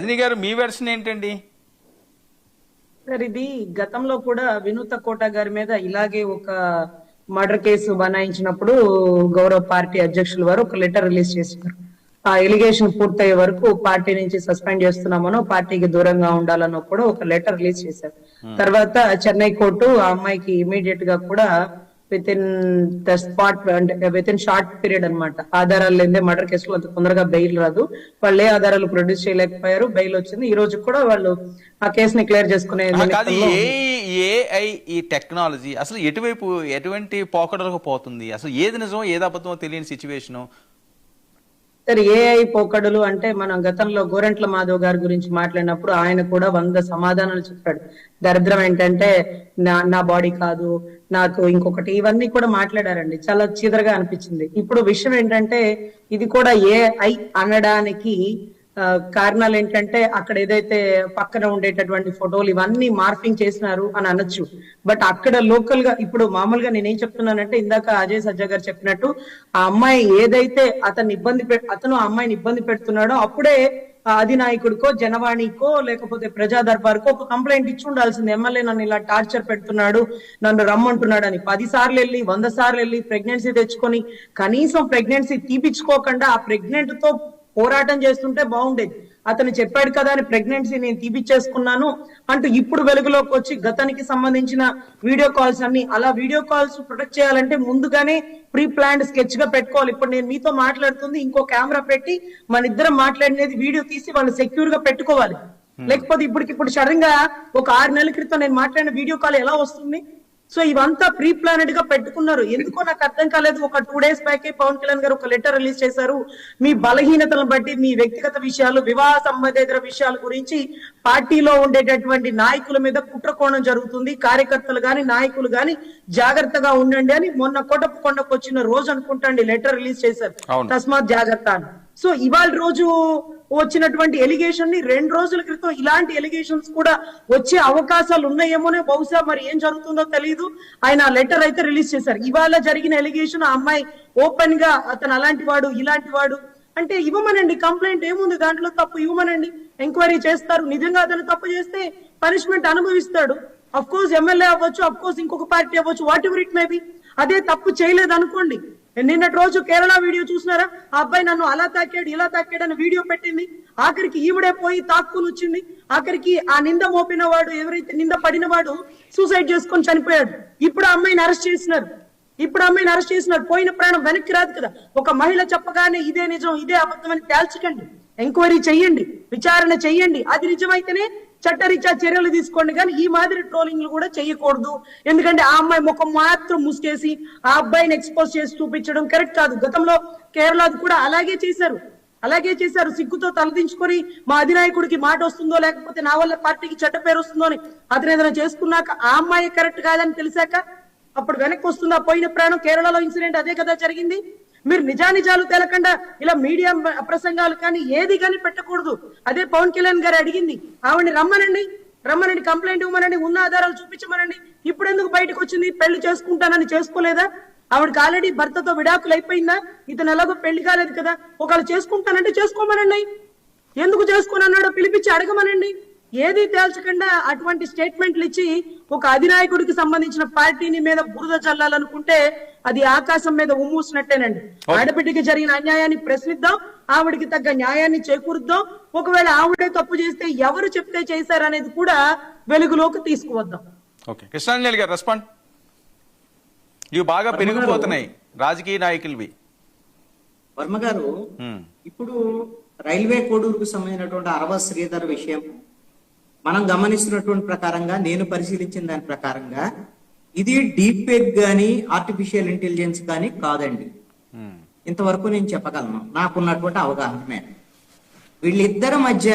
రజనీ గారు మీ వెర్షన్ ఏంటండి? సార్ ఇది గతంలో కూడా వినూత కోట గారి మీద ఇలాగే ఒక మర్డర్ కేసు బనాయించినప్పుడు గౌరవ పార్టీ అధ్యక్షుల వారు ఒక లెటర్ రిలీజ్ చేశారు. ఆ ఎలిగేషన్ పూర్తయ్యే వరకు పార్టీ నుంచి సస్పెండ్ చేస్తున్నామనో పార్టీకి దూరంగా ఉండాలనో కూడా ఒక లెటర్ రిలీజ్ చేశారు. తర్వాత చెన్నై కోర్టు ఆ అమ్మాయికి ఇమీడియట్ గా కూడా విత్ ఇన్ ద స్పాట్ అంటే విత్ ఇన్ షార్ట్ పీరియడ్ అనమాట, ఆధారాలు లేదే మర్డర్ కేసులో అంత తొందరగా బెయిల్ రాదు, వాళ్ళు ఏ ఆధారాలు ప్రొడ్యూస్ చేయలేకపోయారు, బెయిల్ వచ్చింది. ఈ రోజు కూడా వాళ్ళు ఆ కేసుని క్లియర్ చేసుకునే ఏఐ ఈ టెక్నాలజీ అసలు ఎటువంటి పోకడలకు పోతుంది? అసలు ఏది నిజమో ఏది అబద్ధమో తెలియని సిచ్యువేషన్. సరే, ఏఐ పోకడలు అంటే మనం గతంలో గోరెంట్ల మాధవ్ గారి గురించి మాట్లాడినప్పుడు ఆయన కూడా 100 సమాధానాలు చెప్పాడు. దరిద్రం ఏంటంటే నా బాడీ కాదు, నాకు ఇంకొకటి, ఇవన్నీ కూడా మాట్లాడారండి. చాలా చీదరగా అనిపించింది. ఇప్పుడు విషయం ఏంటంటే ఇది కూడా ఏఐ అనడానికి కారణాలు ఏంటంటే అక్కడ ఏదైతే పక్కన ఉండేటటువంటి ఫోటోలు ఇవన్నీ మార్ఫింగ్ చేసినారు అని అనొచ్చు. బట్ అక్కడ లోకల్ గా ఇప్పుడు మామూలుగా నేనేం చెప్తున్నానంటే ఇందాక అజయ్ సజ్జా గారు చెప్పినట్టు ఆ అమ్మాయి ఏదైతే అతను ఆ అమ్మాయిని ఇబ్బంది పెడుతున్నాడో అప్పుడే అధినాయకుడికో జనవాణికో లేకపోతే ప్రజా దర్బార్కో ఒక కంప్లైంట్ ఇచ్చి ఉండాల్సింది. ఎమ్మెల్యే నన్ను ఇలా టార్చర్ పెడుతున్నాడు, నన్ను రమ్మంటున్నాడు అని 10 సార్లు వెళ్ళి 100 సార్లు వెళ్ళి ప్రెగ్నెన్సీ తెచ్చుకొని కనీసం ప్రెగ్నెన్సీ తీపిచ్చుకోకుండా ఆ ప్రెగ్నెంట్ తో పోరాటం చేస్తుంటే బాగుండేది. అతను చెప్పాడు కదా అని ప్రెగ్నెన్సీ నేను తీపిచ్చేసుకున్నాను అంటూ ఇప్పుడు వెలుగులోకి వచ్చి గతానికి సంబంధించిన వీడియో కాల్స్ అన్ని అలా వీడియో కాల్స్ ప్రొటెక్ట్ చేయాలంటే ముందుగానే ప్రీ ప్లాన్డ్ స్కెచ్ గా పెట్టుకోవాలి. ఇప్పుడు నేను మీతో మాట్లాడుతుంది ఇంకో కెమెరా పెట్టి మన ఇద్దరం మాట్లాడినది వీడియో తీసి వాళ్ళు సెక్యూర్ గా పెట్టుకోవాలి. లేకపోతే ఇప్పుడు సడన్ గా ఒక 6 నెలల క్రితం నేను మాట్లాడిన వీడియో కాల్ ఎలా వస్తుంది? సో ఇవంతా ప్రీ ప్లానెడ్ గా పెట్టుకున్నారు. ఎందుకో నాకు అర్థం కాలేదు. ఒక 2 డేస్ బ్యాకే పవన్ కళ్యాణ్ గారు ఒక లెటర్ రిలీజ్ చేశారు. మీ బలహీనతలను బట్టి మీ వ్యక్తిగత విషయాలు, వివాహ సంబంధేతర విషయాల గురించి పార్టీలో ఉండేటటువంటి నాయకుల మీద కుట్రకోణం జరుగుతుంది, కార్యకర్తలు గాని నాయకులు గాని జాగ్రత్తగా ఉండండి అని మొన్న కొండకు వచ్చిన రోజు అనుకుంటాండి లెటర్ రిలీజ్ చేశారు, తస్మాత్ జాగ్రత్త అని. సో ఇవాళ రోజు వచ్చినటువంటి ఎలిగేషన్ ని 2 రోజుల క్రితం ఇలాంటి ఎలిగేషన్స్ కూడా వచ్చే అవకాశాలు ఉన్నాయేమోనే, బహుశా మరి ఏం జరుగుతుందో తెలియదు. ఆయన లెటర్ అయితే రిలీజ్ చేశారు. ఇవాళ జరిగిన ఎలిగేషన్ ఆ అమ్మాయి ఓపెన్ గా అతను అలాంటి వాడు ఇలాంటి వాడు అంటే ఇవ్వమనండి, కంప్లైంట్ ఏముంది దాంట్లో, తప్పు ఇవ్వమనండి, ఎంక్వైరీ చేస్తారు. నిజంగా అతను తప్పు చేస్తే పనిష్మెంట్ అనుభవిస్తాడు. అఫ్ కోర్స్ ఎమ్మెల్యే అవ్వచ్చు, అఫ్ కోర్స్ ఇంకొక పార్టీ అవ్వచ్చు, what ever it may be. అదే తప్పు చేయలేదు అనుకోండి. నిన్నటి రోజు కేరళ వీడియో చూసినారా? ఆ అబ్బాయి నన్ను అలా తాకాడు ఇలా తాకాడు అని వీడియో పెట్టింది. ఆఖరికి ఈవిడే పోయి తాక్కుని వచ్చింది. ఆఖరికి ఆ నింద మోపిన వాడు, ఎవరైతే నింద పడిన వాడు సూసైడ్ చేసుకొని చనిపోయాడు. ఇప్పుడు ఆ అమ్మాయిని అరెస్ట్ చేసినారు. పోయిన ప్రాణం వెనక్కి రాదు కదా. ఒక మహిళ చెప్పగానే ఇదే నిజం ఇదే అబద్ధం అని తేల్చకండి, ఎంక్వైరీ చెయ్యండి, విచారణ చెయ్యండి. అది నిజమైతేనే చట్టరీత్యా చర్యలు తీసుకోండి. కానీ ఈ మాదిరి ట్రోలింగ్లు కూడా చేయకూడదు. ఎందుకంటే ఆ అమ్మాయి ముఖం మాత్రం ముసుకేసి ఆ అబ్బాయిని ఎక్స్పోజ్ చేసి చూపించడం కరెక్ట్ కాదు. గతంలో కేరళది కూడా అలాగే చేశారు. సిగ్గుతో తలదించుకొని మా అధినాయకుడికి మాట వస్తుందో లేకపోతే నా వల్ల పార్టీకి చెడ్డ పేరు వస్తుందో అని అతను ఏదైనా చేసుకున్నాక ఆ అమ్మాయి కరెక్ట్ కాదని తెలిసాక అప్పుడు వెనక్కి వస్తుందా పోయిన ప్రాణం? కేరళలో ఇన్సిడెంట్ అదే కదా జరిగింది. మీరు నిజానిజాలు తెలకుండా ఇలా మీడియా ప్రసంగాలు కానీ ఏది కానీ పెట్టకూడదు. అదే పవన్ కళ్యాణ్ గారు అడిగింది, ఆవిడని రమ్మనండి, కంప్లైంట్ ఇవ్వమనండి, ఉన్న ఆధారాలు చూపించమనండి. ఇప్పుడు ఎందుకు బయటకు వచ్చింది? పెళ్లి చేసుకుంటానని చేసుకోలేదా? ఆవిడకి ఆల్రెడీ భర్తతో విడాకులు అయిపోయిందా? ఇతను ఎలాగో పెళ్లి కాలేదు కదా. ఒకవేళ చేసుకుంటానంటే చేసుకోమనండి. ఎందుకు చేసుకోనన్నాడో పిలిపించి అడగమనండి. ఏది తేల్చకుండా అటువంటి స్టేట్మెంట్లు ఇచ్చి ఒక అధినాయకుడికి సంబంధించిన పార్టీని మీద బురద చల్లాలనుకుంటే అది ఆకాశం మీద ఉమ్మూసినట్టేనండి. ఆడబిడ్డకి జరిగిన అన్యాయాన్ని ప్రశ్నిద్దాం, ఆవిడికి తగ్గ న్యాయాన్ని చేకూరుద్దాం. ఒకవేళ ఆవిడే తప్పు చేస్తే ఎవరు చెప్తే చేశారనేది కూడా వెలుగులోకి తీసుకువద్దాం. కృష్ణాంజలి గారు రెస్పాండ్. ఇవి బాగా పెరిగిపోతున్నాయి రాజకీయ నాయకులవి. వర్మ గారు, ఇప్పుడు రైల్వే కోడూరుకు సంబంధించినటువంటి అరవ శ్రీధర్ విషయం మనం గమనిస్తున్నటువంటి ప్రకారంగా, నేను పరిశీలించిన దాని ప్రకారంగా ఇది డీప్ ఫేక్ గానీ ఆర్టిఫిషియల్ ఇంటెలిజెన్స్ కానీ కాదండి. ఇంతవరకు నేను చెప్పగలను నాకున్నటువంటి అవగాహన మీద. వీళ్ళిద్దరి మధ్య